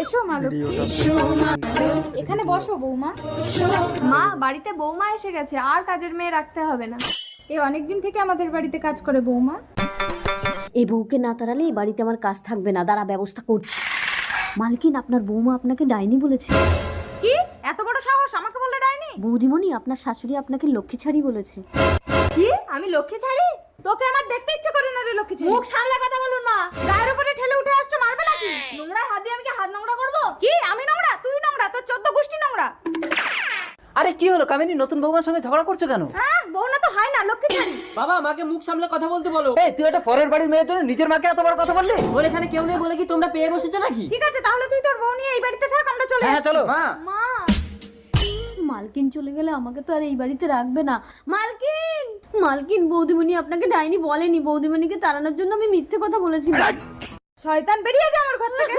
এসো মা লক্ষ্মী, এখানে বসো বৌমা। মা, বাড়িতে বৌমা এসে গেছে, আর কাজের মেয়ে রাখতে হবে না। এ অনেকদিন থেকে আমাদের বাড়িতে কাজ করে বৌমা। এই বউকে না তাড়ালে এই বাড়িতে আমার কাজ থাকবে না, দাঁড়া ব্যবস্থা করছি। মালকিন, আপনার বৌমা আপনাকে ডাইনি বলেছে। কি এত বড় সাহস আমাকে বললে ডাইনি? বৌদিমণি, আপনার শাশুড়ি আপনাকে লক্ষ্মী ছাড়ি বলেছে। কি আমি লক্ষ্মী ছাড়ি? তোকে আমার দেখতে ইচ্ছে করে না রে লক্ষ্মী ছেলে। মুখ সামলে কথা বলুন মা, গায়ের উপরে ঠেলে উঠে আসছে, মারবে নাকি? নোংরা হাত দিয়ে আমি কি হাত নোংরা করবো? কি আমি নোংরা? তুই নোংরা, তোর 14 গোষ্ঠী নোংরা। আরে কি হলো কামিনী, নতুন বৌমার সঙ্গে ঝগড়া করছো কেন? হ্যাঁ, বউ না তো হয় না, লক্ষ্মী ছাড়ি। বাবা, মাকে মুখ সামলে কথা বলতে বলো। এই তুই একটা পরের বাড়ির মেয়ের জন্য নিজের মাকে এত বড় কথা বললি? ওর এখানে কেউ নেই বলে কি তোমরা পেয়ে বসেছো নাকি? ঠিক আছে, তাহলে তুই তোর বউ নিয়ে এই বাড়িতে থাক, আমরা চলে হ্যাঁ চলো। মা, মা, মালকিন চলে গেলে আমাকে তো আর এই বাড়িতে রাখবে না। মালকিন, মালকিন, বৌদিমণি আপনাকে ডাইনি বলেনি। বৌদিমণিকে তাড়ানোর জন্য আমি মিথ্যে কথা বলেছিলাম। শয়তান বেরিয়ে যা আমার ঘর থেকে।